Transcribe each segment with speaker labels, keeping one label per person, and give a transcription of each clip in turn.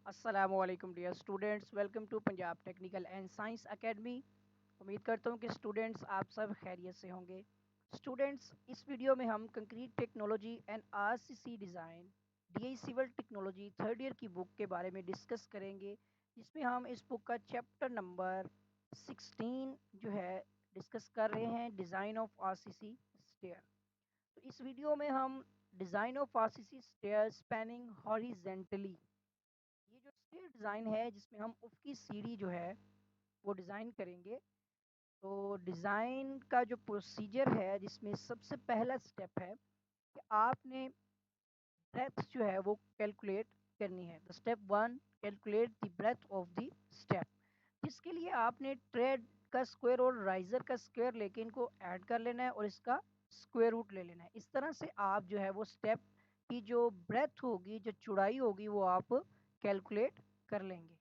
Speaker 1: अस्सलामुअलैकुम dear students, welcome to Punjab technical and science academy. उम्मीद करता हूँ कि स्टूडेंट्स आप सब खैरियत से होंगे। स्टूडेंट्स, इस वीडियो में हम concrete technology and RCC design DI civil technology third year की बुक के बारे में डिस्कस करेंगे, जिसमें हम इस बुक का चैप्टर नंबर 16 जो है डिस्कस कर रहे हैं, डिज़ाइन ऑफ आरसीसी स्टेयर। तो इस वीडियो में हम design of RCC stair spanning horizontally, ये जो स्टेयर डिज़ाइन है जिसमें हम ऊपरी सीढ़ी जो है वो डिज़ाइन करेंगे। तो डिज़ाइन का जो प्रोसीजर है, जिसमें सबसे पहला स्टेप है कि आपने ब्रेथ जो है वो कैलकुलेट करनी है। The step one, calculate the breadth of the step, जिसके लिए आपने ट्रेड का स्क्वायर और राइजर का स्क्वायर लेके इनको ऐड कर लेना है और इसका स्क्वायर रूट ले लेना है। इस तरह से आप जो है वो स्टेप की जो ब्रेथ होगी, जो चौड़ाई होगी, वो आप कैलकुलेट कर लेंगे।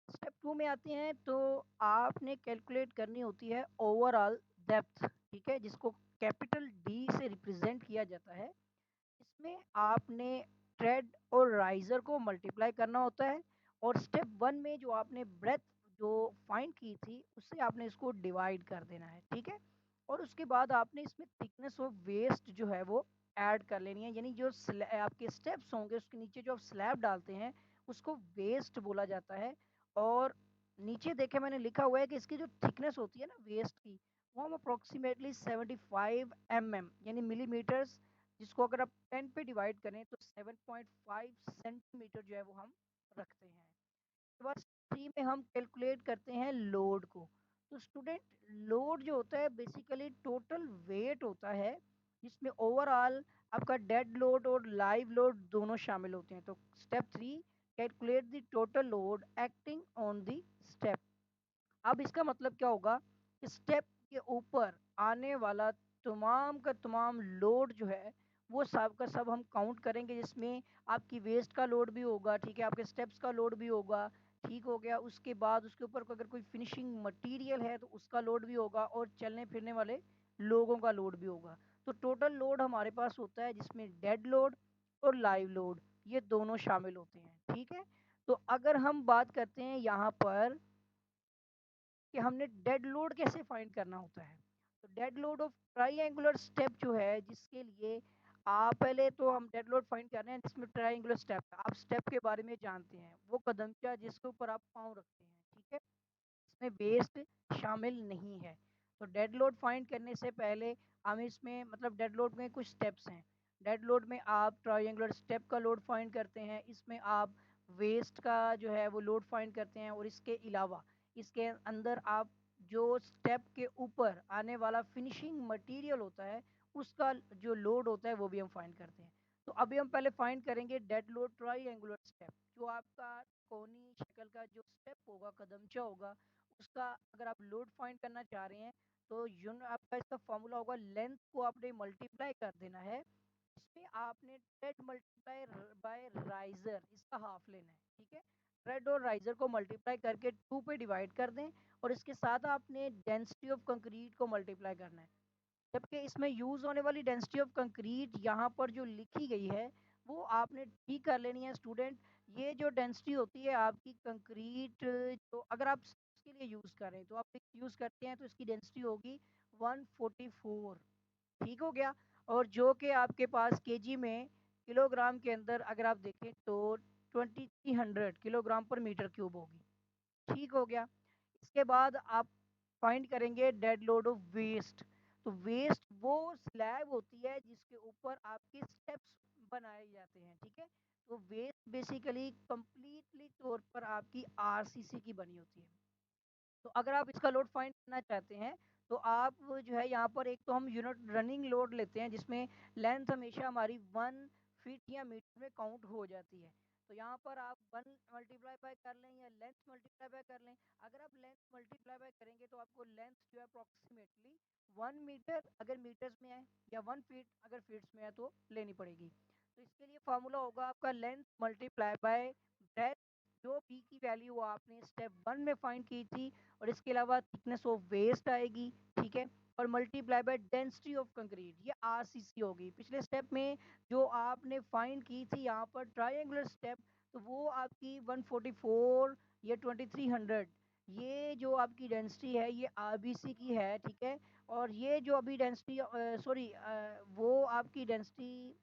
Speaker 1: स्टेप टू में आते हैं, तो आपने कैलकुलेट करनी होती है ओवरऑल डेप्थ, ठीक है, जिसको कैपिटल डी से रिप्रेजेंट किया जाता है। इसमें आपने ट्रेड और राइजर को मल्टीप्लाई करना होता है, और स्टेप वन में जो आपने ब्रेथ जो फाइंड की थी उससे आपने इसको डिवाइड कर देना है, ठीक है। और उसके बाद आपने इसमें थिकनेस ऑफ वेस्ट जो है वो ऐड कर लेनी है, यानी जो आपके स्टेप्स होंगे उसके नीचे जो आप स्लैब डालते हैं उसको वेस्ट बोला जाता है। और नीचे देखे मैंने लिखा हुआ है कि इसकी जो थिकनेस होती है ना वेस्ट की, वो हम अप्रोक्सीमेटली 75 mm यानी मिलीमीटर्स, जिसको अगर आप 10 पे डिवाइड करें तो 7.5 सेंटीमीटर जो है वो हम रखते हैं। उसके बाद थ्री में हम कैलकुलेट करते हैं लोड को। तो स्टूडेंट, लोड जो होता है बेसिकली टोटल वेट होता है, जिसमें ओवरऑल आपका डेड लोड और लाइव लोड दोनों शामिल होते हैं। तो step three, calculate the total load acting on the step. अब इसका मतलब क्या होगा, स्टेप के ऊपर आने वाला तमाम का तमाम लोड जो है वो सब का सब हम काउंट करेंगे, जिसमें आपकी वेस्ट का लोड भी होगा, ठीक है, आपके स्टेप्स का लोड भी होगा, ठीक हो गया। उसके बाद उसके ऊपर अगर कोई फिनिशिंग मटेरियल है तो उसका लोड भी होगा, और चलने फिरने वाले लोगों का लोड भी होगा। तो टोटल लोड हमारे पास होता है जिसमें डेड लोड और लाइव लोड ये दोनों शामिल होते हैं, ठीक है। तो अगर हम बात करते हैं यहाँ पर कि हमने डेड लोड कैसे फाइंड करना होता है, तो dead load of triangular step जो है, जिसके लिए आप पहले तो हम डेड लोड फाइंड कर रहे हैं जिसमें ट्राइएंगुलर स्टेप है। आप स्टेप के बारे में जानते हैं, वो कदमचा जिसके ऊपर आप पाँव रखते हैं, ठीक है, इसमें वेस्ट शामिल नहीं है। तो डेड लोड फाइंड करने से पहले हम इसमें मतलब डेड लोड में कुछ स्टेप्स हैं। डेड लोड में आप ट्राइएंगुलर स्टेप का लोड फाइंड करते हैं, इसमें आप वेस्ट का जो है वो लोड फाइंड करते हैं, और इसके अलावा इसके अंदर आप जो स्टेप के ऊपर आने वाला फिनिशिंग मटेरियल होता है उसका जो लोड होता है वो भी हम फाइंड करते हैं। तो अभी हम पहले फाइंड करेंगे डेड लोड ट्राइएंगुलर स्टेप। जो आपका कोनी शक्ल का जो स्टेप होगा, कदमचा होगा, उसका अगर आप लोड फाइंड करना चाह रहे हैं तो यून आपका इसका फॉर्मूला होगा, लेंथ को आपने मल्टीप्लाई कर देना है, इसमें आपने ट्रेड मल्टीप्लाई बाय राइजर इसका हाफ लेना है, ठीक है। ट्रेड और राइजर को मल्टीप्लाई करके टू पे डिवाइड कर दें, और इसके साथ आपने डेंसिटी ऑफ कंक्रीट को मल्टीप्लाई करना है। जबकि इसमें यूज़ होने वाली डेंसिटी ऑफ कंक्रीट यहाँ पर जो लिखी गई है वो आपने ठीक कर लेनी है स्टूडेंट। ये जो डेंसिटी होती है आपकी कंक्रीट, जो अगर आप इसके लिए यूज़ करें तो आप यूज़ करते हैं तो इसकी डेंसिटी होगी 144, ठीक हो गया। और जो कि आपके पास केजी में किलोग्राम के अंदर अगर आप देखें तो 2300 किलोग्राम पर मीटर क्यूब होगी, ठीक हो गया। इसके बाद आप फाइंड करेंगे डेड लोड ऑफ वेस्ट। तो वेस्ट वो स्लैब होती है जिसके ऊपर आपके स्टेप्स बनाए जाते हैं, ठीक है। तो वेस्ट बेसिकली कंप्लीटली तौर पर आपकी आरसीसी की बनी होती है। तो अगर आप इसका लोड फाइंड करना चाहते हैं तो आप जो है यहाँ पर एक तो हम यूनिट रनिंग लोड लेते हैं, जिसमें लेंथ हमेशा हमारी 1 फीट या मीटर में काउंट हो जाती है। तो यहाँ पर आप 1 मल्टीप्लाई बाय कर लें या लेंथ मल्टीप्लाई बाय कर लें। अगर आप लेंथ मल्टीप्लाई बाय करेंगे तो आपको लेंथ जो है अप्रोक्सीमेटली 1 मीटर अगर मीटर्स में है, या 1 फीट अगर फीट्स में है तो लेनी पड़ेगी। तो इसके लिए फार्मूला होगा आपका लेंथ मल्टीप्लाई बाय ब्रेथ, जो पी की वैल्यू आपने स्टेप वन में फाइंड की थी, और इसके अलावा थिकनेस ऑफ वेस्ट आएगी, ठीक है, और multiply by density of concrete, ये आरसीसी होगी। पिछले स्टेप में जो आपने फाइंड की थी यहाँ पर ट्रायंगुलर स्टेप, तो वो आपकी 144 या 2300, ये जो आपकी डेंसिटी है ये आरबीसी की है, ठीक है। और ये जो अभी डेंसिटी सॉरी वो आपकी डेंसिटी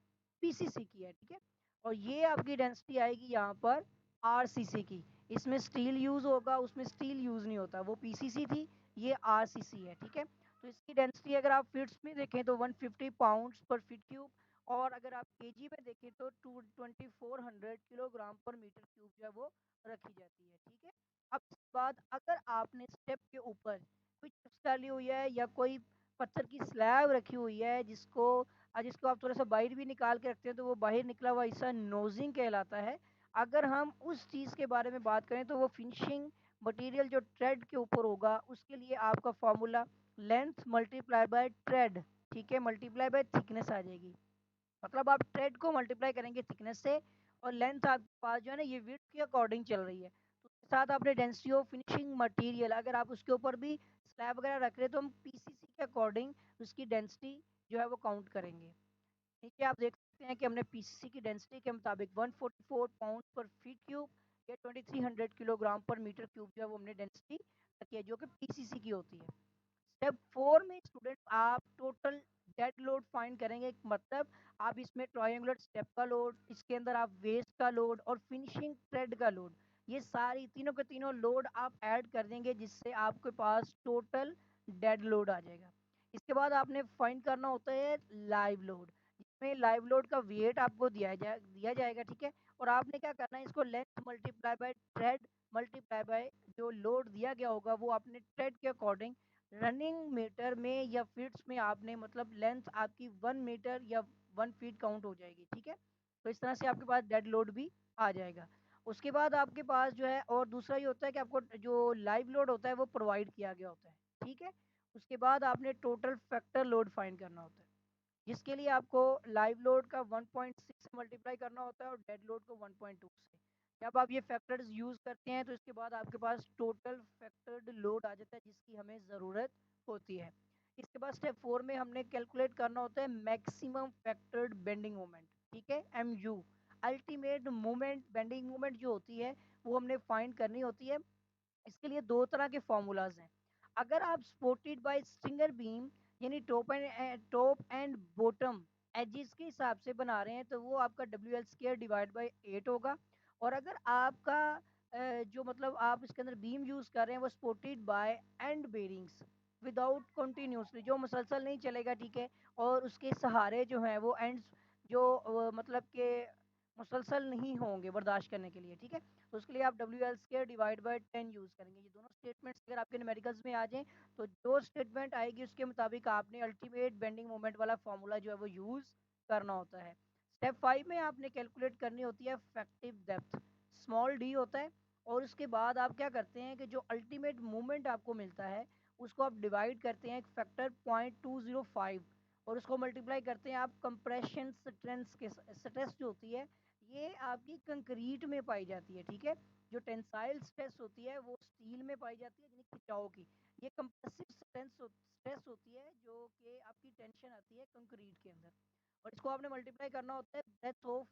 Speaker 1: पीसीसी की है, ठीक है। और ये आपकी डेंसिटी आएगी यहाँ पर आरसीसी की। इसमें स्टील यूज़ होगा, उसमें स्टील यूज़ नहीं होता, वो पीसीसी थी, ये आरसीसी है, ठीक है। तो इसकी डेंसिटी अगर आप फिट्स में देखें तो 150 पाउंड्स पर फीट क्यूब, और अगर आप केजी में देखें तो 2400 किलोग्राम पर मीटर क्यूब जो है वो रखी जाती है, ठीक है। अब इसके बाद अगर आपने स्टेप के ऊपर कोई चिप्स डाली हुई है या कोई पत्थर की स्लैब रखी हुई है, जिसको आप थोड़ा सा बाहर भी निकाल के रखते हैं तो वो बाहर निकला हुआ हिस्सा नोजिंग कहलाता है। अगर हम उस चीज़ के बारे में बात करें तो वो फिनिशिंग मटेरियल जो ट्रेड के ऊपर होगा उसके लिए आपका formula length multiply by trade, ठीक है, मल्टीप्लाई बाय थिकनेस आ जाएगी। मतलब आप ट्रेड को मल्टीप्लाई करेंगे थिकनेस से, और लेंथ आपके पास जो है ना ये विड्थ के अकॉर्डिंग चल रही है, तो उसके साथ आपने डेंसिटी ऑफ फिनिशिंग मटेरियल अगर आप उसके ऊपर भी स्लैब वगैरह रख रहे हैं तो हम पीसीसी के अकॉर्डिंग उसकी डेंसिटी जो है वो काउंट करेंगे। नीचे आप देख सकते हैं कि हमने पीसीसी की डेंसिटी के मुताबिक 144 पाउंड पर फीट क्यूब या 2300 किलोग्राम पर मीटर क्यूब जो है वो हमने डेंसिटी रखी है, जो कि पीसीसी की होती है। स्टेप 4 में स्टूडेंट आप टोटल डेड लोड फाइंड करेंगे, मतलब आप इसमें ट्रायंगुलर स्टेप का लोड, इसके अंदर आप वेस्ट का लोड और फिनिशिंग थ्रेड का लोड, ये सारी तीनों के तीनों लोड आप ऐड कर देंगे, जिससे आपके पास टोटल डेड लोड आ जाएगा। इसके बाद आपने फाइंड करना होता है लाइव लोड, जिसमें लाइव लोड का वेट आपको दिया जाएगा, ठीक है। और आपने क्या करना है, इसको length multiply by thread multiply by जो लोड दिया गया होगा वो आपने थ्रेड के अकॉर्डिंग रनिंग मीटर में या फीट्स में आपने, मतलब लेंथ आपकी 1 मीटर या 1 फीट काउंट हो जाएगी, ठीक है। तो इस तरह से आपके पास डेड लोड भी आ जाएगा। उसके बाद आपके पास जो है और दूसरा ये होता है कि आपको जो लाइव लोड होता है वो प्रोवाइड किया गया होता है, ठीक है। उसके बाद आपने टोटल फैक्टर लोड फाइंड करना होता है, जिसके लिए आपको लाइव लोड का 1.6 से मल्टीप्लाई करना होता है और डेड लोड को 1.2 से। जब आप ये फैक्टर्स यूज़ करते हैं तो इसके बाद आपके पास टोटल फैक्टर्ड लोड आ जाता है, जिसकी हमें ज़रूरत होती है। इसके बाद स्टेप 4 में हमने कैलकुलेट करना होता है मैक्सिमम फैक्टर्ड बेंडिंग मोमेंट, ठीक है, MU. Ultimate moment bending moment जो होती है वो हमने फाइंड करनी होती है। इसके लिए दो तरह के फॉर्मूलाज हैं। अगर आप सपोर्टेड बाय स्ट्रिंगर बीम यानी टॉप एंड बॉटम एजिस के हिसाब से बना रहे हैं तो वो आपका WL² डिवाइड बाई 8 होगा। और अगर आपका जो मतलब आप इसके अंदर बीम यूज़ कर रहे हैं वो supported by and bearings without continuously, जो मुसलसल नहीं चलेगा, ठीक है, और उसके सहारे जो हैं वो एंड्स जो मतलब के मुसलसल नहीं होंगे बर्दाश्त करने के लिए, ठीक है। तो उसके लिए आप WL² डिवाइड बाय 10 यूज़ करेंगे। ये दोनों स्टेटमेंट्स अगर आपके न्यूमेरिकल्स में आ जाएँ तो जो स्टेटमेंट आएगी उसके मुताबिक आपने अल्टीमेट बेंडिंग मोमेंट वाला फॉर्मूला जो है वो यूज़ करना होता है। स्टेप 5 में आपने कैलकुलेट करनी होती है इफेक्टिव डेप्थ, स्मॉल डी होता है। और उसके बाद आप क्या करते हैं कि जो अल्टीमेट मूवमेंट आपको मिलता है उसको आप डिवाइड करते हैं एक फैक्टर 0.205, और उसको मल्टीप्लाई करते हैं आप कंप्रेशन स्ट्रेंथ के स्ट्रेस जो होती है ये आपकी कंक्रीट में पाई जाती है, ठीक है। जो टेंसाइल स्ट्रेस होती है वो स्टील में पाई जाती है, यानी खिंचाव की। ये कंप्रेसिव स्ट्रेस होती है जो कि आपकी टेंशन आती है कंक्रीट के अंदर। और इसको आपने मल्टीप्लाई करना होता है ब्रेथ ऑफ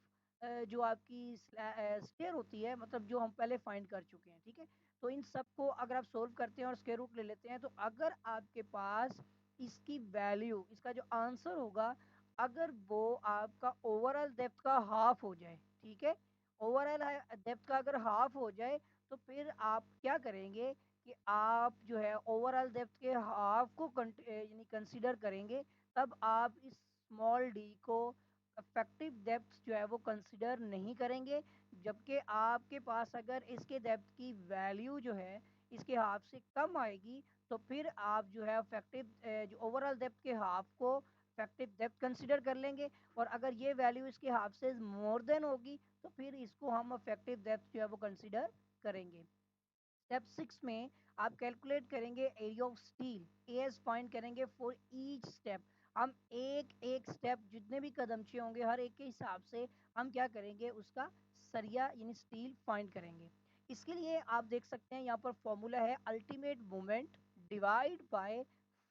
Speaker 1: जो आपकी स्टेयर होती है, मतलब जो हम पहले फाइंड कर चुके हैं, ठीक है। तो इन सब को अगर आप सोल्व करते हैं और स्क्वायर रूट ले लेते हैं तो अगर आपके पास इसकी वैल्यू, इसका जो आंसर होगा, अगर वो आपका ओवरऑल डेप्थ का हाफ हो जाए, ठीक है, ओवरऑल डेप्थ का अगर हाफ हो जाए तो फिर आप क्या करेंगे कि आप जो है ओवरऑल डेप्थ के हाफ को यानी कंसीडर करेंगे, तब आप इस स्मॉल डी को इफेक्टिव डेप्थ जो है वो कंसीडर नहीं करेंगे। जबकि आपके पास अगर इसके डेप्थ की वैल्यू जो है इसके हाफ से कम आएगी तो फिर आप जो है इफेक्टिव जो ओवरऑल डेप्थ के हाफ को इफेक्टिव डेप्थ कंसीडर कर लेंगे। और अगर ये वैल्यू इसके हाफ से मोर देन होगी तो फिर इसको हम इफेक्टिव डेप्थ जो है वो कंसीडर करेंगे। स्टेप 6 में आप कैलकुलेट करेंगे area of steel, as find करेंगे फॉर ईच स्टेप। हम एक एक स्टेप जितने भी कदमचे होंगे हर एक के हिसाब से हम क्या करेंगे, उसका सरिया यानी स्टील फाइंड करेंगे। इसके लिए आप देख सकते हैं यहाँ पर फॉर्मूला है ultimate moment divide by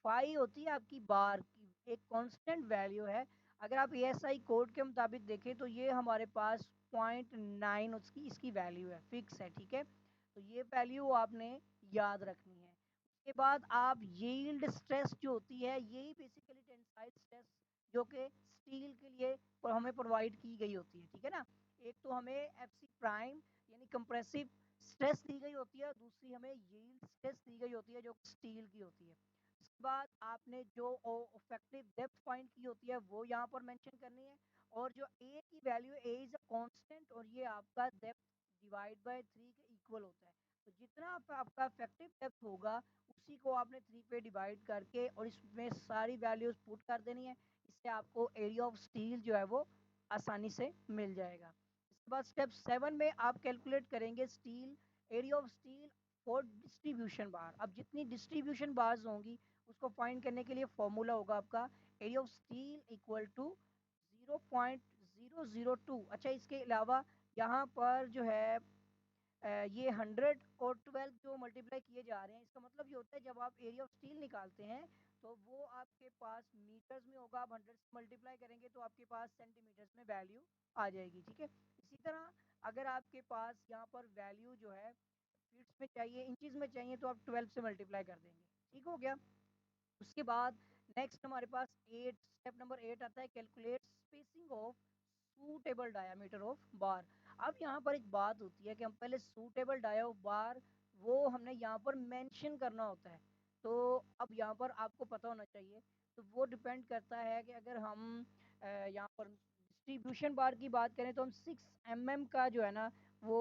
Speaker 1: phi होती है आपकी बार की एक कांस्टेंट वैल्यू है। अगर आप एएसआई कोड के मुताबिक देखें तो ये हमारे पास 0.9 उसकी इसकी वैल्यू है, फिक्स है, ठीक है। तो ये वैल्यू आपने याद रखनी है। उसके बाद आप यील्ड स्ट्रेस जो होती है, यही बेसिकली टेंसाइल स्ट्रेस जो कि स्टील के लिए हमें प्रोवाइड की गई होती है, ठीक है ना। एक तो हमें एफसी प्राइम यानी कंप्रेसिव स्ट्रेस दी गई होती है, दूसरी हमें यील्ड स्ट्रेस दी गई होती है जो स्टील की होती है। उसके बाद आपने जो इफेक्टिव डेप्थ फाइंड की होती है वो यहाँ पर मेंशन करनी है। और जो ए की value, A is a constant और ये आपका डेप्थ डिवाइड बाय 3 के इक्वल होता है। तो जितना आपका इफेक्टिव डेप्थ होगा उसी को आपने 3 पे डिवाइड करके और इसमें सारी वैल्यूज पुट कर देनी है। इससे आपको एरिया ऑफ स्टील जो है वो आसानी से मिल जाएगा। इसके बाद स्टेप 7 में आप कैलकुलेट करेंगे steel area of steel for distribution bar. अब जितनी डिस्ट्रीब्यूशन बार्स होंगी उसको फाइंड करने के लिए फॉर्मूला होगा आपका area of steel equal to 0.002। अच्छा, इसके अलावा यहाँ पर जो है ये 100 और 12 जो मल्टीप्लाई किए जा रहे हैं, इसका मतलब ये होता है जब आप एरिया ऑफ स्टील निकालते हैं तो वो आपके पास मीटर्स में होगा। आप 100 से मल्टीप्लाई करेंगे तो आपके पास सेंटीमीटर्स में वैल्यू आ जाएगी, ठीक है। इसी तरह अगर आपके पास यहाँ पर वैल्यू जो है फीट्स में चाहिए, इंचेस में चाहिए, तो आप 12 से मल्टीप्लाई कर देंगे, ठीक हो गया। उसके बाद नेक्स्ट हमारे पास 8, स्टेप नंबर 8 आता है calculate spacing of suitable diameter of बार। अब यहाँ पर एक बात होती है कि हम पहले सूटेबल डाया ऑफ बार वो हमने यहाँ पर मेंशन करना होता है। तो अब यहाँ पर आपको पता होना चाहिए। तो वो डिपेंड करता है कि अगर हम यहाँ पर डिस्ट्रीब्यूशन बार की बात करें तो हम 6 mm का जो है ना वो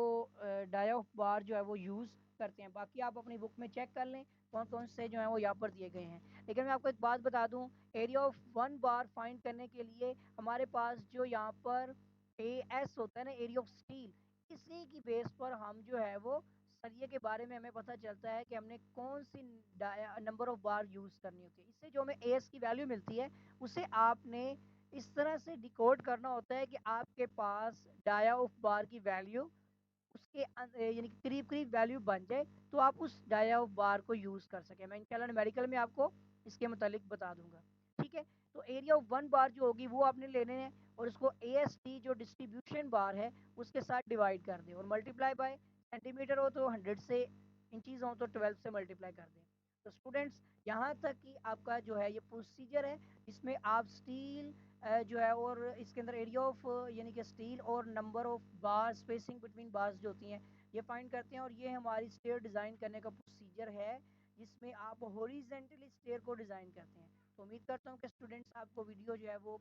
Speaker 1: डाया ऑफ बार जो है वो यूज़ करते हैं। बाकी आप अपनी बुक में चेक कर लें कौन कौन से जो है वो यहाँ पर दिए गए हैं। लेकिन मैं आपको एक बात बता दूं, एरिया ऑफ 1 बार फाइंड करने के लिए हमारे पास जो यहाँ पर ए एस होता है ना, एरिया ऑफ स्टील, इसी की बेस पर हम जो है वो सरिये के बारे में हमें पता चलता है कि हमने कौन सी नंबर ऑफ बार यूज़ करनी होती है। इससे जो हमें ए एस की वैल्यू मिलती है उसे आपने इस तरह से डिकोड करना होता है कि आपके पास डाया ऑफ बार की वैल्यू उसके यानी कि करीब करीब वैल्यू बन जाए तो आप उस डाया ऑफ बार को यूज़ कर सकें। मैं इंशाल्लाह न्यूमेरिकल में आपको इसके मुतालिक बता दूंगा, ठीक है। तो एरिया ऑफ 1 बार जो होगी वो आपने लेने हैं और उसको ए एस टी जो डिस्ट्रीब्यूशन बार है उसके साथ डिवाइड कर दें और मल्टीप्लाई बाय सेंटीमीटर हो तो 100 से, इंचीज हो तो 12 से मल्टीप्लाई कर दें। तो स्टूडेंट्स, यहाँ तक कि आपका जो है ये प्रोसीजर है जिसमें आप स्टील जो है और इसके अंदर एरिया ऑफ यानी कि स्टील और number of bar spacing between bars जो होती हैं ये फाइंड करते हैं। और ये हमारी स्टेयर डिज़ाइन करने का प्रोसीजर है जिसमें आप हॉरिजेंटली स्टेयर को डिज़ाइन करते हैं। तो उम्मीद करता हूँ कि स्टूडेंट्स आपको वीडियो जो है वो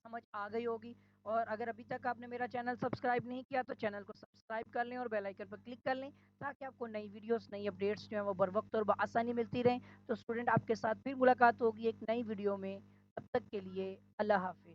Speaker 1: समझ आ गई होगी। और अगर अभी तक आपने मेरा चैनल सब्सक्राइब नहीं किया तो चैनल को सब्सक्राइब कर लें और बेल आइकन पर क्लिक कर लें ताकि आपको नई वीडियोस नई अपडेट्स जो है वो बर वक्त और आसानी मिलती रहें। तो स्टूडेंट, आपके साथ फिर मुलाकात होगी एक नई वीडियो में। तब तक के लिए अल्लाह हाफिज़।